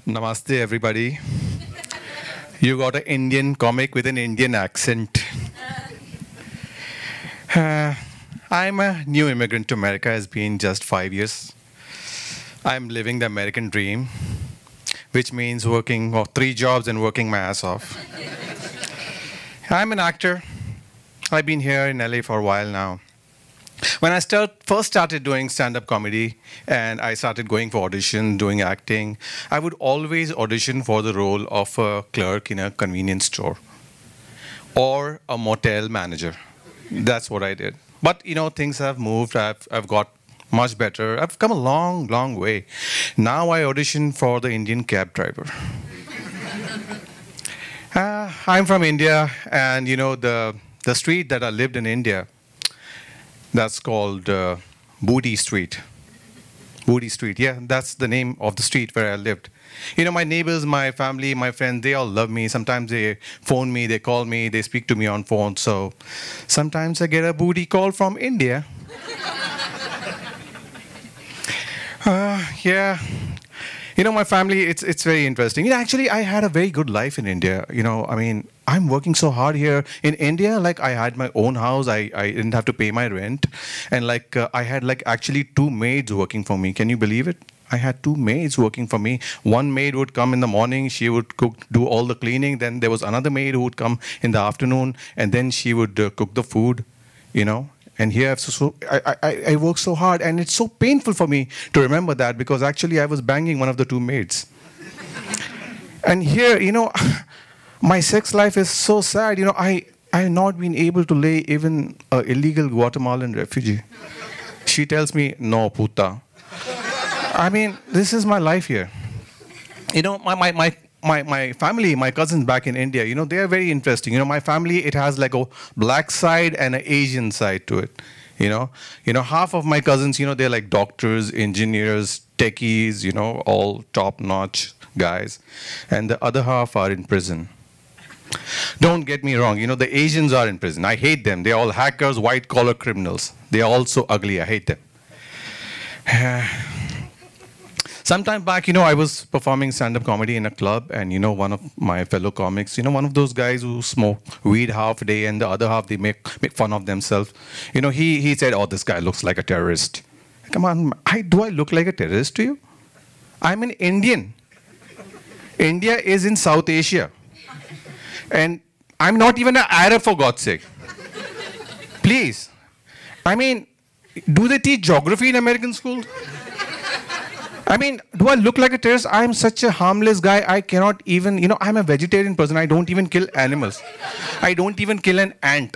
Namaste, everybody. You got an Indian comic with an Indian accent. I'm a new immigrant to America. It's been just 5 years. I'm living the American dream, which means working 3 jobs and working my ass off. I'm an actor. I've been here in LA for a while now. When I first started doing stand-up comedy and I started going for audition, doing acting, I would always audition for the role of a clerk in a convenience store or a motel manager. That's what I did. But, things have moved. I've got much better. I've come a long, long way. Now I audition for the Indian cab driver. I'm from India, and, the street that I lived in India, that's called Booty Street. Booty Street, yeah, that's the name of the street where I lived. My neighbors, my family, my friends, they all love me. Sometimes they phone me, they call me, they speak to me on phone. So sometimes I get a booty call from India. Yeah. My family, it's very interesting. Actually, I had a very good life in India. I'm working so hard here. In India, I had my own house. I didn't have to pay my rent. And I had actually 2 maids working for me. Can you believe it? I had 2 maids working for me. One maid would come in the morning. She would do all the cleaning. Then there was another maid who would come in the afternoon. And then she would cook the food, And here, I work so hard, and it's so painful for me to remember that because actually I was banging one of the 2 maids. And here, my sex life is so sad. I have not been able to lay even an illegal Guatemalan refugee. She tells me, no, puta. This is my life here. My family, my cousins back in India, they are very interesting. My family, it has a black side and an Asian side to it. Half of my cousins, they're like doctors, engineers, techies, all top-notch guys. And the other half are in prison. Don't get me wrong, the Asians are in prison. I hate them. They're all hackers, white-collar criminals. They're all so ugly. I hate them. Sometime back, I was performing stand-up comedy in a club, and, one of my fellow comics, one of those guys who smoke weed half a day and the other half, they make fun of themselves. He said, oh, this guy looks like a terrorist. Come on, do I look like a terrorist to you? I'm an Indian. India is in South Asia. And I'm not even an Arab, for God's sake. Please. Do they teach geography in American schools? Do I look like a terrorist? I'm such a harmless guy. I cannot even, I'm a vegetarian person. I don't even kill animals. I don't even kill an ant.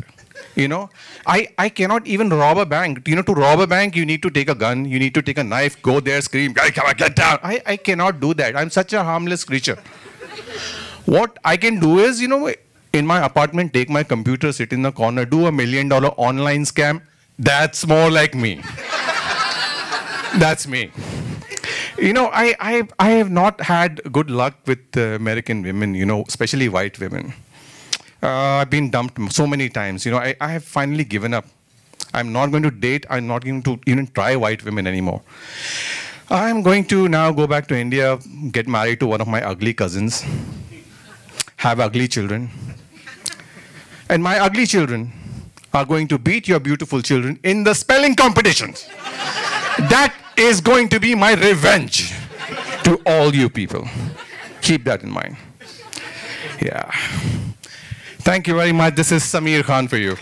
I cannot even rob a bank. To rob a bank, you need to take a gun. You need to take a knife, go there, scream, come on, get down. I cannot do that. I'm such a harmless creature. What I can do is, in my apartment, take my computer, sit in the corner, do $1 million online scam. That's more like me. That's me. I have not had good luck with American women, especially white women. I've been dumped so many times. I have finally given up. I'm not going to date. I'm not going to even try white women anymore. I'm going to now go back to India, get married to one of my ugly cousins, have ugly children. And my ugly children are going to beat your beautiful children in the spelling competitions. That is going to be my revenge to all you people. Keep that in mind. Yeah. Thank you very much. This is Samir Khan for you.